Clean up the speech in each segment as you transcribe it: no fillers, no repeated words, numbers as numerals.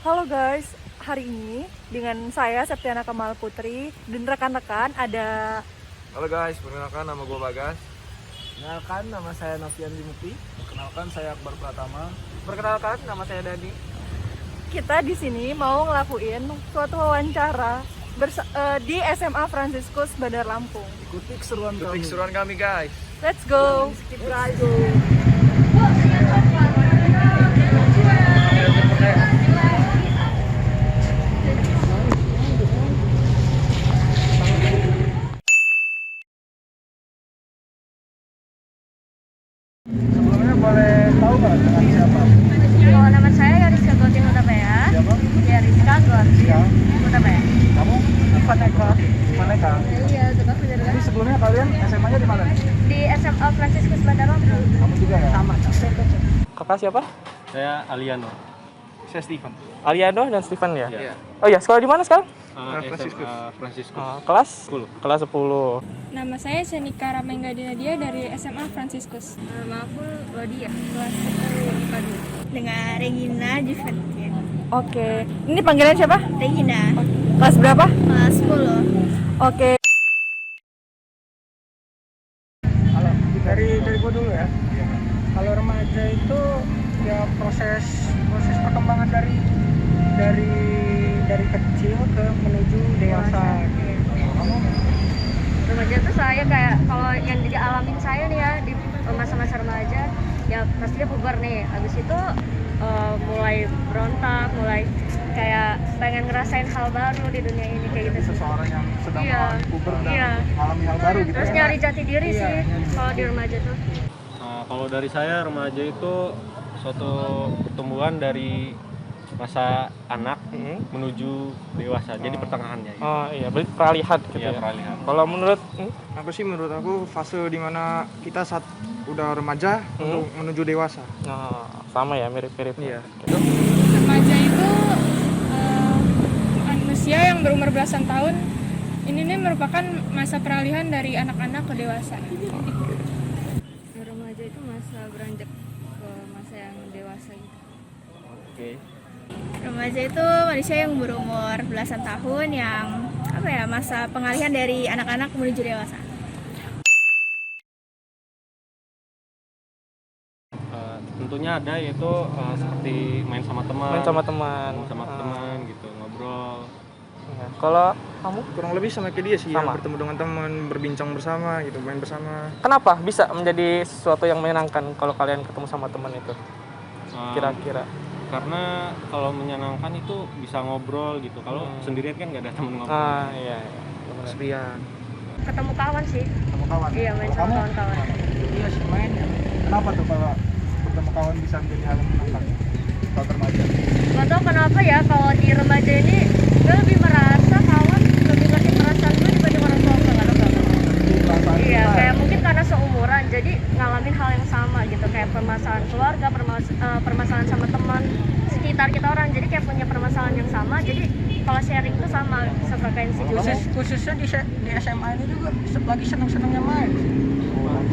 Halo guys, hari ini dengan saya Septiana Kamal Putri dan rekan-rekan ada. Halo guys, perkenalkan nama gue Bagas. Perkenalkan, nama saya Novian Dimukti. Perkenalkan saya Akbar Pratama. Perkenalkan, nama saya Dani. Kita di sini mau ngelakuin suatu wawancara di SMA Fransiskus Bandar Lampung. Ikuti keseruan Ikuti kami. keseruan kami guys. Let's go. Skip ride. Sebelumnya boleh tahu nggak dengan siapa? Kalau nama saya Yariska Gotin Utapaya. Siapa? Yariska Gotin Ya. Utapaya. Kamu? Ivaneka. Ivaneka. Iya, betul benar. Jadi sebelumnya kalian SMA-nya di mana? Di SMA Fransiskus Bandar Lampung. Kamu juga ya? Sama. Kakak siapa? Saya Aliano. Saya Steven. Aliano dan Steven ya? Iya. Oh ya, sekolah di mana sekarang? SMA Fransiskus. Kelas? 10. Kelas 10. Nama saya Senika Ramengga Dinadia dari SMA Fransiskus. Nama aku Lodia. Kelas 10 IPA 2. Dengan Regina Juventia. Oke, ini panggilan siapa? Regina. Kelas berapa? Kelas 10. Oke. Halo, dari gua dulu ya. Kalau remaja itu ya proses perkembangan dari kecil ke menuju dewasa. Kamu Remaja tuh saya kayak kalau yang jadi alamin saya nih ya di masa-masa remaja ya pastinya puber nih. Habis itu mulai berontak, mulai kayak pengen ngerasain hal baru di dunia ini kayak gitu. seseorang yang sedang Iya. mengalami puber dan Iya. mengalami hal baru gitu. Terus ya. nyari jati diri Iya, sih nyari jati kalau di diri. remaja tuh. Kalau dari saya remaja itu suatu pertumbuhan dari masa anak menuju dewasa. Jadi pertengahannya. Gitu. Oh iya, berarti peralihan gitu Iya, ya. peralihan. Kalau menurut Menurut aku fase dimana kita saat udah remaja untuk menuju dewasa. sama ya, mirip-mirip. Iya. Remaja itu manusia yang berumur belasan tahun. Ini nih merupakan masa peralihan dari anak-anak ke dewasa. Remaja itu masa beranjak ke masa yang dewasa gitu. Oke. Remaja itu manusia yang berumur belasan tahun yang masa pengalihan dari anak-anak menuju dewasa. Tentunya ada yaitu seperti main sama teman. Main sama teman. Gitu, ngobrol. Ya. Kalau kamu Kurang lebih sama kayak dia sih, Sama. yang bertemu dengan teman, berbincang bersama gitu, main bersama. kenapa bisa menjadi sesuatu yang menyenangkan kalau kalian ketemu sama teman itu? Eh, Kira-kira. Karena kalau menyenangkan itu bisa ngobrol gitu. Kalau sendirian kan nggak ada teman ngobrol. Iya. Kesepian. Ketemu kawan sih. Ketemu kawan. Iya, main Kalau sama kamu? kawan-kawan. Iya sih main ya. Kenapa tuh kalau bertemu kawan bisa menjadi hal yang menyenangkan kalau remaja? Gak tau kenapa ya kalau di remaja ini gue lebih merasa kawan lebih ngerti perasaan gue dibanding orang tua gue. Gak tau kenapa. Perasaan Iya, kita, kayak mungkin karena seumuran jadi ngalamin hal yang sama gitu, kayak permasalahan keluarga, permasalahan sama teman sekitar kita orang, jadi kayak punya permasalahan yang sama, jadi kalau sharing itu sama sefrekuensi juga. khususnya di SMA ini juga lagi seneng-senengnya main.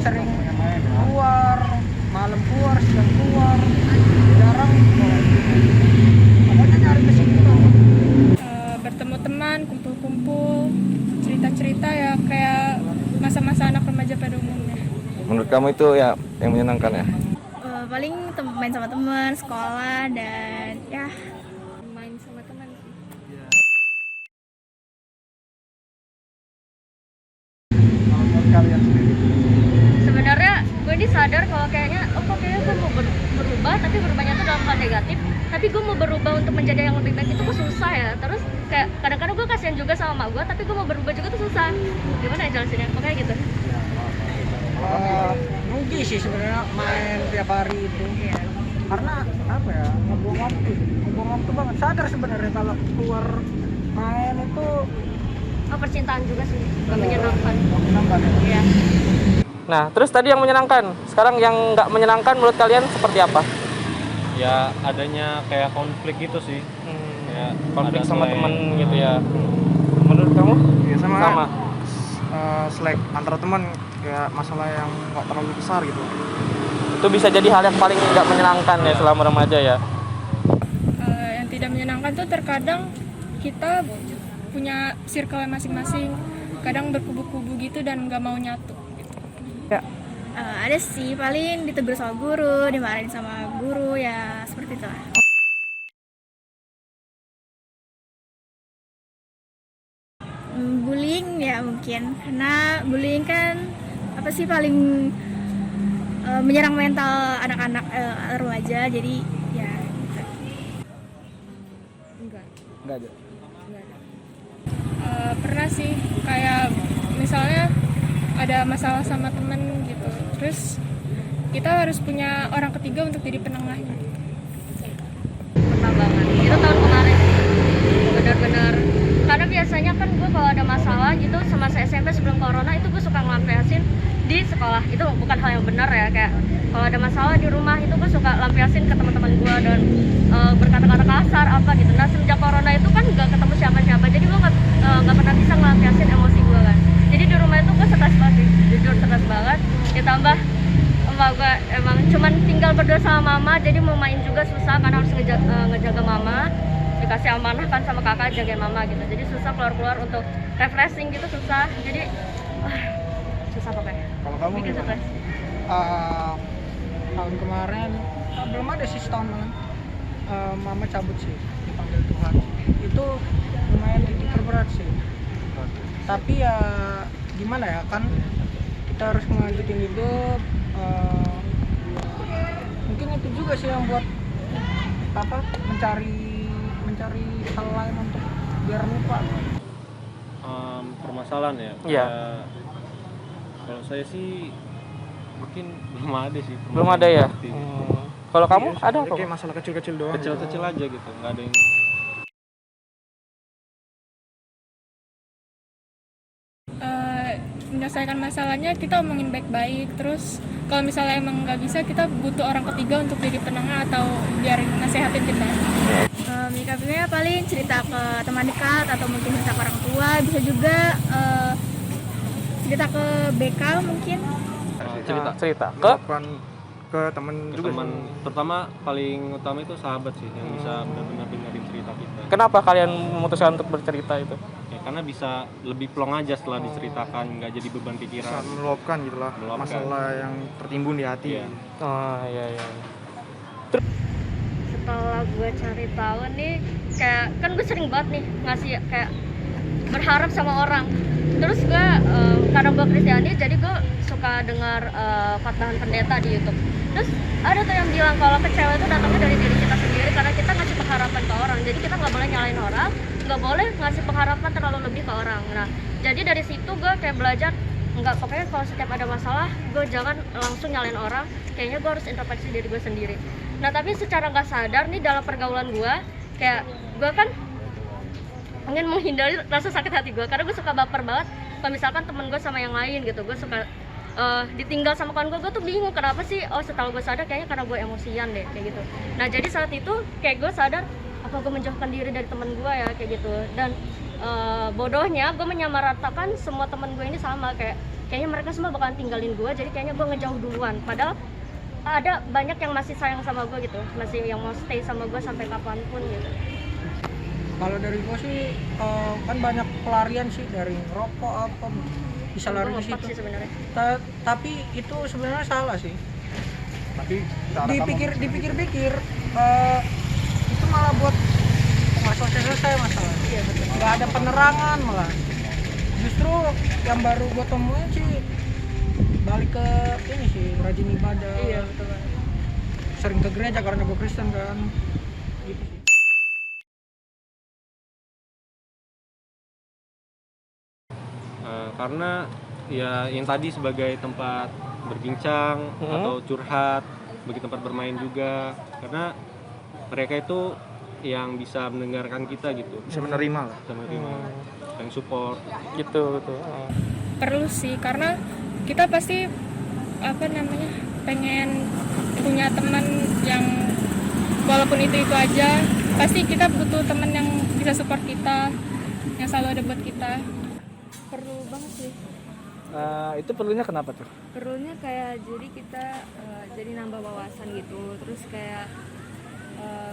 Sering ya. keluar, malam keluar, siang keluar, jarang makanya nyari ke situ. Bertemu teman, kumpul-kumpul, cerita-cerita ya kayak masa-masa anak remaja pada umumnya. Menurut kamu itu ya yang menyenangkan ya? Paling main sama teman, sekolah, dan ya main sama teman sih. Kalau menurut kalian sendiri, Sebenarnya gue ini sadar kalau kayaknya kayaknya gue mau berubah, tapi berubahnya tuh dalam hal negatif, tapi gue mau berubah untuk menjadi yang lebih baik itu kok susah ya. Terus kayak kadang-kadang gue kasihan juga sama mak gue, tapi gue mau berubah juga tuh susah. Gimana ya jelasinnya? Makanya gitu. rugi sih sebenarnya main tiap hari itu. Iya. Karena apa ya, ngebuang waktu banget. Sadar sebenarnya kalau keluar main itu Percintaan juga sih, gak menyenangkan. menyenangkan ya. Iya. Nah, terus tadi yang menyenangkan. Sekarang yang nggak menyenangkan menurut kalian seperti apa? Ya adanya kayak konflik gitu sih. Ya, Konflik ada sama slang. temen gitu ya. Menurut kamu? Ya sama. Sama. Slack antara teman, kayak masalah yang nggak terlalu besar gitu. Itu bisa jadi hal yang paling nggak menyenangkan ya selama remaja ya. Yang tidak tidak menyenangkan tuh terkadang kita punya circle masing-masing, kadang berkubu-kubu gitu dan nggak mau nyatu gitu. Ada sih, paling ditegur sama guru, dimarahin sama guru, ya seperti itu lah. Bullying ya mungkin, karena bullying kan apa sih paling menyerang mental anak-anak remaja, jadi ya gitu. Enggak ada. Pernah sih, kayak misalnya ada masalah sama temen gitu, terus kita harus punya orang ketiga untuk jadi penengahnya. Pernah banget, itu tahun kemarin sih, benar-benar. Karena biasanya kan gue kalau ada masalah gitu semasa SMP sebelum corona itu gue suka ngelampiasin di sekolah. Itu bukan hal yang benar ya, kayak kalau ada masalah di rumah itu gue suka lampiasin ke teman-teman gue dan berkata-kata kasar apa gitu. Nah semenjak corona itu kan nggak ketemu siapa-siapa, jadi gue nggak pernah bisa ngelampiasin emosi gue kan. Jadi di rumah itu gue stres banget sih, jujur stres banget. Ditambah emak gue emang cuman tinggal berdua sama mama, jadi mau main juga susah karena harus ngejaga mama. Dikasih amanah kan sama kakak jagain mama gitu, jadi susah keluar-keluar untuk refreshing gitu, susah. Jadi susah pokoknya. Kalau kamu bikin gimana? stres. Tahun kemarin belum ada sih, setahun malam mama cabut sih, dipanggil Tuhan. Itu lumayan titik terberat sih, tapi ya gimana ya, kan kita harus melanjutin hidup. Mungkin itu juga sih yang buat apa, mencari hal lain untuk biar lupa. Permasalahan ya. Iya. Kalau saya sih mungkin belum ada sih. Belum ada ya? Seperti itu. Kalau kamu Iya, ada sebenarnya apa? kayak masalah kecil-kecil doang. Kecil-kecil aja gitu, nggak ada yang Menyelesaikan masalahnya kita omongin baik-baik, terus kalau misalnya emang nggak bisa, kita butuh orang ketiga untuk jadi penengah atau biar nasehatin kita. Menyikapinya paling cerita ke teman dekat atau mungkin cerita ke orang tua, bisa juga cerita ke BK mungkin. Cerita ke Ucapan ke temen ke juga teman, sih. terutama paling utama itu sahabat sih yang bisa benar-benar dengerin cerita kita. kenapa kalian memutuskan untuk bercerita itu? Ya, karena bisa lebih plong aja setelah diceritakan, nggak jadi beban Bisa pikiran. meluapkan gitu lah Meluapkan. masalah yang tertimbun di hati. Iya. Oh iya iya. Setelah gue cari tahu nih, kayak kan gue sering banget nih ngasih kayak berharap sama orang. Terus gue karena gue Kristiani, jadi gue suka dengar khotbahan pendeta di YouTube. Terus ada tuh yang bilang kalau kecewa itu datangnya dari diri kita sendiri, karena kita ngasih pengharapan ke orang. Jadi kita nggak boleh nyalain orang, nggak boleh ngasih pengharapan terlalu lebih ke orang. Nah jadi dari situ gue kayak belajar, nggak, pokoknya kalau setiap ada masalah gue jangan langsung nyalain orang, kayaknya gue harus introspeksi diri gue sendiri. Nah tapi secara nggak sadar nih dalam pergaulan gue, kayak gue kan ingin menghindari rasa sakit hati gue, karena gue suka baper banget kalau misalkan temen gue sama yang lain gitu. Gue suka ditinggal sama kawan gue tuh bingung kenapa sih. Oh setelah gue sadar kayaknya karena gue emosian deh kayak gitu. Nah jadi saat itu kayak gue sadar, apa gue menjauhkan diri dari temen gue ya kayak gitu. Dan bodohnya gue menyamaratakan semua temen gue ini sama, kayaknya mereka semua bakalan tinggalin gue, jadi kayaknya gue ngejauh duluan. Padahal ada banyak yang masih sayang sama gue gitu, masih yang mau stay sama gue sampai kapanpun gitu. Kalau dari gue sih kan banyak pelarian sih, dari rokok apa bisa lari Gue di ngepak situ. sih sebenarnya. Tapi itu sebenarnya salah sih. Tapi cara Dipikir-pikir itu malah buat nggak selesai masalah. Iya betul. Nggak ada penerangan malah. Justru yang baru gue temuin sih balik ke ini sih, rajin ibadah. Iya betul banget. Sering ke gereja karena gue Kristen kan. Gitu sih. Karena ya yang tadi sebagai tempat berbincang atau curhat, bagi tempat bermain juga, karena mereka itu yang bisa mendengarkan kita gitu, bisa menerima lah. bisa menerima, yang support. Gitu gitu. Perlu sih, karena kita pasti pengen punya teman yang walaupun itu aja, pasti kita butuh teman yang bisa support kita, yang selalu ada buat kita. Perlu banget sih. Itu perlunya kenapa tuh? Perlunya kayak jadi kita jadi nambah wawasan gitu. Terus kayak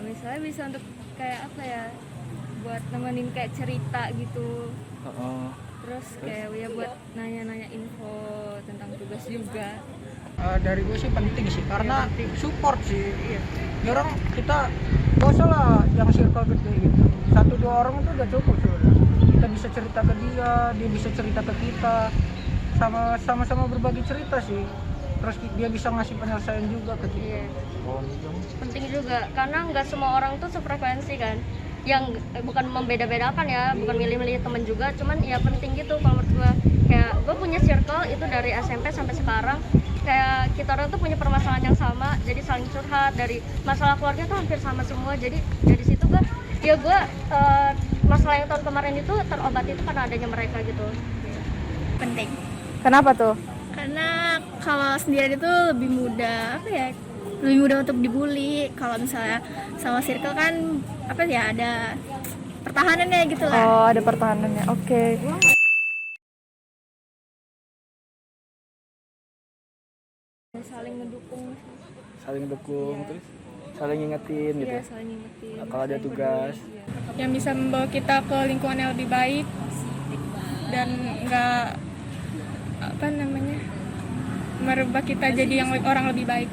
misalnya bisa untuk kayak apa ya, buat nemenin kayak cerita gitu. Terus kayak ya buat nanya-nanya info tentang tugas juga. Dari gue sih penting sih, karena support sih. Jarang kita gak usah lah yang circle gede gitu, 1-2 orang itu udah cukup sebenarnya. Kita bisa cerita ke dia bisa cerita ke kita, sama-sama berbagi cerita sih. Terus dia bisa ngasih penyelesaian juga ke kita. Penting juga karena nggak semua orang tuh sefrekuensi kan, yang bukan membeda-bedakan ya, bukan milih-milih temen juga, cuman ya penting gitu kalau menurut gue. Kayak gue punya circle itu dari SMP sampai sekarang, kayak kita orang tuh punya permasalahan yang sama, jadi saling curhat. Dari masalah keluarga tuh hampir sama semua, jadi dari situ gue masalah yang tahun kemarin itu terobati itu karena adanya mereka gitu. Penting. Kenapa tuh? Karena kalau sendirian itu lebih mudah, apa ya? Lebih mudah untuk dibully. Kalau misalnya sama circle kan apa ya, ada pertahanannya gitu lah. Oh, ada pertahanannya. Oke. Saling ngedukung. Terus saling ngingetin gitu. Iya, saling ingetin. Kalau ada saling tugas. peduli, Yang bisa membawa kita ke lingkungan yang lebih baik dan nggak merubah kita jadi yang orang lebih baik.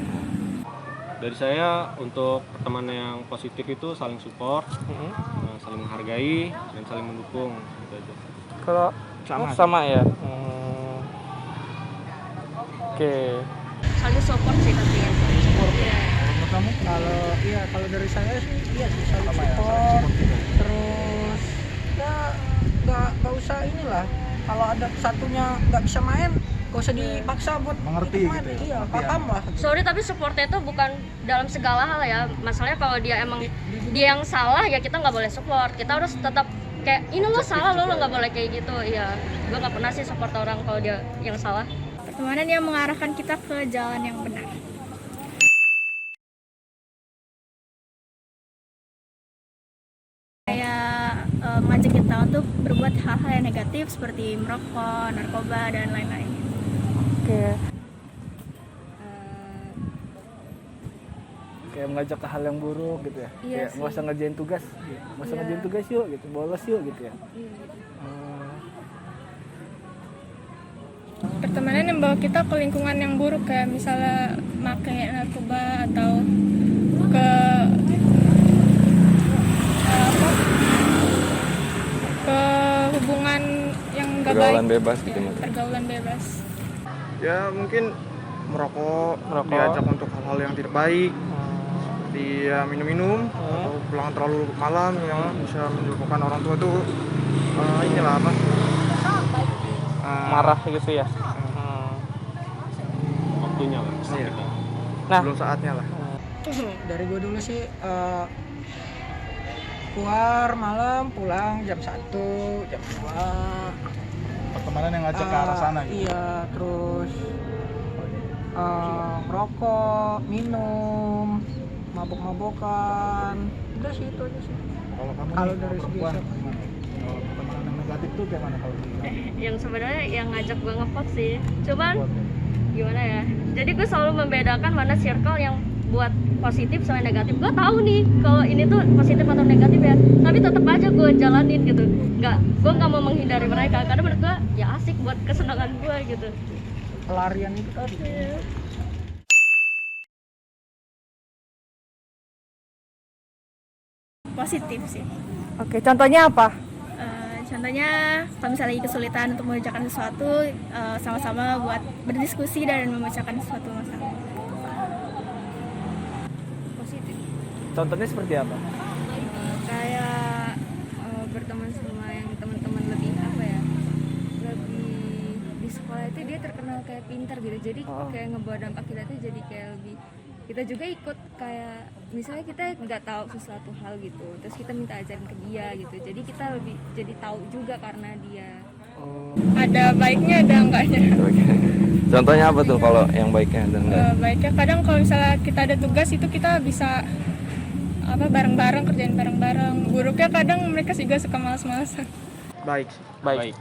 Dari saya untuk pertemanan yang positif itu saling support, saling menghargai dan saling mendukung gitu aja. Kalau sama ya. Oke. Saling support sih pastinya. Kalau dari saya sih saling support. Terus ya nggak usah inilah, kalau ada satunya nggak bisa main gak usah dipaksa buat mengerti gitu. Iya, paham lah. Sorry tapi supportnya itu bukan dalam segala hal ya. Masalahnya kalau dia emang dia yang salah ya kita nggak boleh support. Kita harus tetap kayak ini lo salah, lo nggak boleh kayak gitu. Iya, gue nggak pernah sih support orang kalau dia yang salah. Pertemanan yang mengarahkan kita ke jalan yang benar. Kayak mengajak kita untuk berbuat hal-hal yang negatif seperti merokok, narkoba, dan lain-lain. Oke. Kayak mengajak ke hal yang buruk gitu ya. Iya Kayak sih. nggak usah ngerjain tugas. Nggak usah ngerjain tugas yuk gitu. Bolos yuk gitu ya. Pertemanan yang membawa kita ke lingkungan yang buruk, kayak misalnya pakai narkoba atau ke ke hubungan yang nggak baik. Pergaulan bebas gitu maksudnya. Pergaulan bebas. Ya mungkin merokok, diajak untuk hal-hal yang tidak baik, seperti ya minum-minum atau pulang terlalu malam yang bisa menyebabkan orang tua tuh inilah apa? Marah gitu ya. Waktunya lah. Iya. Nah. Belum saatnya lah. Dari gue dulu sih keluar malam, pulang jam 1, jam 2. Pertemanan yang ngajak ke arah sana gitu. Iya, terus merokok, minum, mabok-mabokan. Udah sih itu aja sih. Kalau dari segi perempuan gimana? Kalau pertemanan yang negatif tuh kayak mana kalau Yang sebenarnya yang ngajak gue ngepost sih, cuman gimana ya, jadi gue selalu membedakan mana circle yang buat positif sama negatif. Gue tahu nih kalau ini tuh positif atau negatif ya, tapi tetap aja gue jalanin gitu. Gue nggak mau menghindari mereka karena menurut gue ya asik buat kesenangan gue gitu. pelarian itu tadi. Positif sih. Oke, contohnya apa? Contohnya kalau misalnya lagi kesulitan untuk mengerjakan sesuatu, sama-sama buat berdiskusi dan memecahkan suatu masalah. Positif. Contohnya seperti apa? Kayak berteman sama yang teman-teman lebih apa ya, lebih di sekolah itu dia terkenal kayak pintar gitu, jadi kayak ngebawa dampak kita tuh jadi kayak lebih, kita juga ikut kayak misalnya kita nggak tahu sesuatu hal gitu, terus kita minta ajarin ke dia gitu, jadi kita lebih jadi tahu juga karena dia. Ada baiknya, ada enggaknya. Contohnya apa tuh kalau yang baiknya dan enggak? Baiknya kadang kalau misalnya kita ada tugas itu kita bisa bareng-bareng, kerjain bareng-bareng. Buruknya kadang mereka juga suka malas-malasan. Baik. Baik.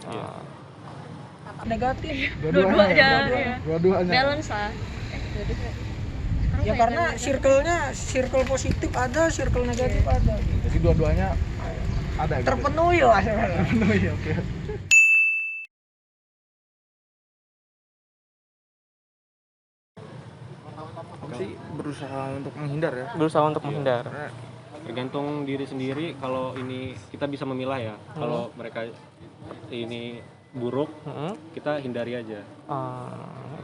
Negatif. Dua-duanya ya. Dua-duanya. Balance lah. Ya karena circle positif ada, circle negatif ada. Jadi dua-duanya ada gitu. Terpenuhi lah sebenarnya. Terpenuhi, oke. Sih berusaha untuk menghindar ya. Berusaha untuk menghindar. Karena Tergantung diri sendiri. Kalau ini kita bisa memilah ya. Kalau mereka ini buruk, kita hindari aja.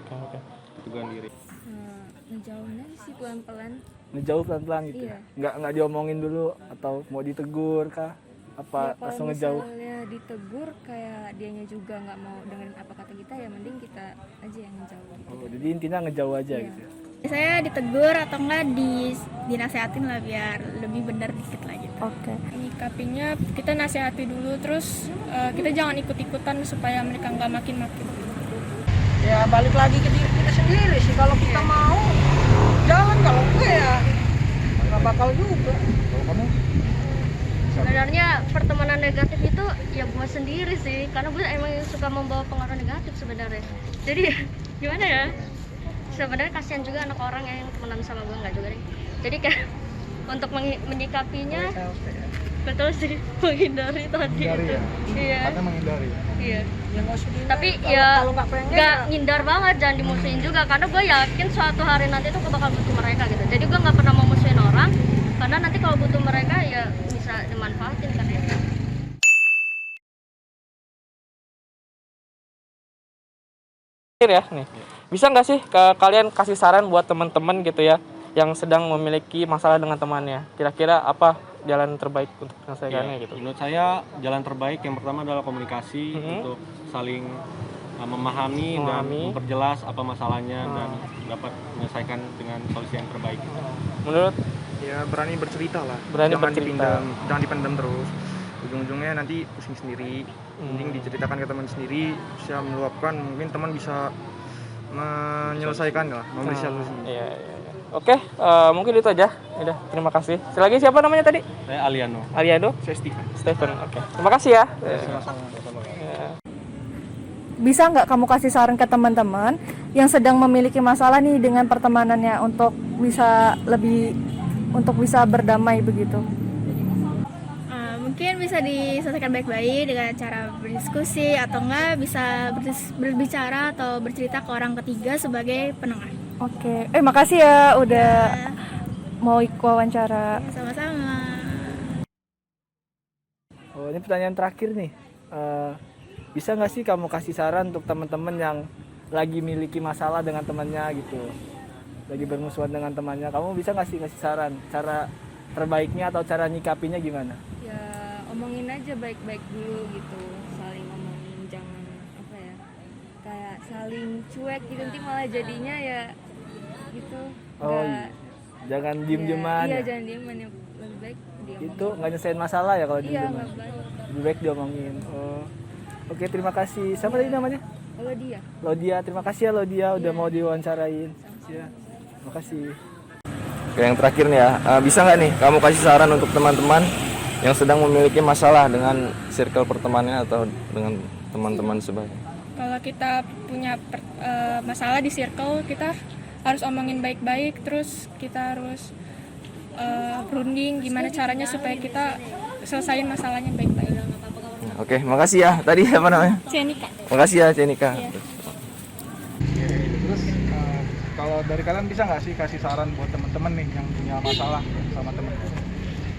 Oke. Teguhan diri. Ngejauhin aja sih pelan-pelan. Ngejauh pelan-pelan gitu. Iya. Nggak diomongin dulu atau mau ditegur kah? Apa Ya, langsung kalau ngejauh? misalnya ditegur kayak dianya juga nggak mau dengerin apa kata kita, ya mending kita aja yang ngejauh gitu. Oh, jadi intinya ngejauh aja Iya. gitu. Saya ditegur atau enggak dinasehatin lah biar lebih benar dikit lah gitu. Oke. Nyikapinya kita nasihati dulu, terus kita jangan ikut-ikutan supaya mereka nggak makin-makin. Ya balik lagi ke diri kita sendiri sih. Kalau kita mau jalan, kalau enggak ya nggak bakal juga. kalau kamu Sebenarnya pertemanan negatif itu ya gue sendiri sih, karena gue emang suka membawa pengaruh negatif sebenarnya. Jadi gimana ya? Sebenarnya kasihan juga anak orang yang temenan sama gue, nggak juga deh. Jadi kayak untuk menyikapinya betul sih, menghindari tadi Menghindari itu. ya? Iya. karena menghindari. Iya. Ya nggak usah dihindari. Tapi Kalau- ya kalau nggak pengen nggak ya ngindar banget, jangan dimusuhin juga, karena gue yakin suatu hari nanti tuh gue bakal butuh mereka gitu. Jadi gue nggak pernah mau musuhin orang, karena nanti kalau butuh mereka ya bisa dimanfaatin kan ya. Ya nih, bisa nggak sih kalian kasih saran buat teman-teman gitu ya yang sedang memiliki masalah dengan temannya? Kira-kira apa jalan terbaik untuk menyelesaikannya gitu? Menurut saya jalan terbaik yang pertama adalah komunikasi untuk saling memahami dan memperjelas apa masalahnya dan dapat menyelesaikan dengan solusi yang terbaik. Menurut Ya berani bercerita lah. Berani jangan bercerita. jangan dipendam terus. Ujung-ujungnya nanti pusing sendiri. Mending diceritakan ke teman sendiri, bisa meluapkan, mungkin teman bisa menyelesaikan lah, memberi solusi. Iya. Oke, mungkin itu aja. Udah, terima kasih. Selagi siapa namanya tadi? Saya Aliano. Aliando? Saya Steven. Stephen. Oke. Terima kasih ya. Bisa nggak kamu kasih saran ke teman-teman yang sedang memiliki masalah nih dengan pertemanannya untuk bisa berdamai begitu? Mungkin bisa diselesaikan baik-baik dengan cara berdiskusi atau enggak bisa berbicara atau bercerita ke orang ketiga sebagai penengah. Oke. Makasih ya udah mau ikut wawancara. Sama-sama. Oh, ini pertanyaan terakhir nih. Bisa nggak sih kamu kasih saran untuk teman-teman yang lagi miliki masalah dengan temannya gitu, lagi bermusuhan dengan temannya? Kamu bisa nggak sih kasih saran cara terbaiknya atau cara nyikapinya gimana? Ya omongin aja baik-baik dulu gitu, saling ngomongin, jangan apa ya, kayak saling cuek gitu, nanti malah jadinya ya gitu. Oh iya, jangan diem-dieman. Iya, Ya? jangan dieman, ya lebih baik diomongin. Itu nggak nyelesain masalah ya kalau Iya, diem-dieman. nggak baik. Lebih baik diomongin. Oh. Oke, terima kasih. Siapa tadi namanya? Kalau dia Lodia. Terima kasih ya Lodia udah mau diwawancarain. Ya. Terima kasih. Oke, yang terakhir nih ya, bisa nggak nih kamu kasih saran untuk teman-teman yang sedang memiliki masalah dengan circle pertemanannya atau dengan teman-teman sebagainya? Kalau kita punya masalah di circle, kita harus omongin baik-baik, terus kita harus berunding gimana caranya supaya kita selesain masalahnya baik-baik. Oke, makasih ya. Tadi apa namanya? Cenika. Makasih ya, Cenika. Terus kalau dari kalian bisa nggak sih kasih saran buat teman-teman nih yang punya masalah sama teman?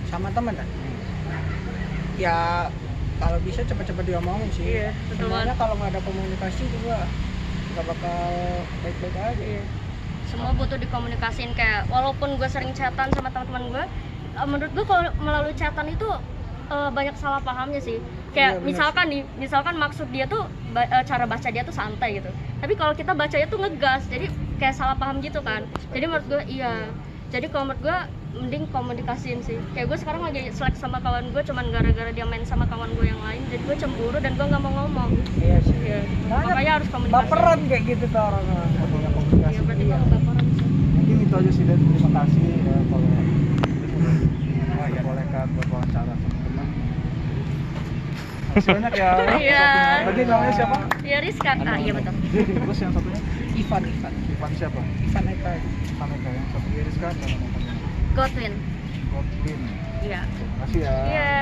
sama teman kan? Ya kalau bisa cepat-cepat diomongin sih. Iya, betul Sebenarnya banget. kalau nggak ada komunikasi juga nggak bakal baik-baik aja. Iya. Semua butuh dikomunikasiin, kayak walaupun gue sering chatan sama teman-teman gue, menurut gue kalau melalui chatan itu banyak salah pahamnya sih. Kayak Iya, misalkan maksud dia tuh cara baca dia tuh santai gitu, tapi kalau kita bacanya tuh ngegas, jadi kayak salah paham gitu kan. Jadi menurut gue iya, jadi kalau menurut gue mending komunikasiin sih. Kayak gue sekarang lagi selek sama kawan gue cuman gara-gara dia main sama kawan gue yang lain, jadi gue cemburu dan gue nggak mau ngomong. Iya sih. Iya. Banyak Makanya harus komunikasi. baperan kayak gitu tuh orang. Punya komunikasi. Iya, berarti gue baperan sih. Mungkin itu aja sih, dan terima kasih ya kalau dibolehkan buat wawancara teman-teman. Masih banyak ya. Iya. Tadi namanya siapa? Ya Rizka. Ah iya betul. Terus yang satunya? Ivan Ivan siapa? Ivan Eka. Ivan Eka. Yang satu Iriska apa namanya? Godwin. Godwin. Iya. Terima kasih ya. Iya.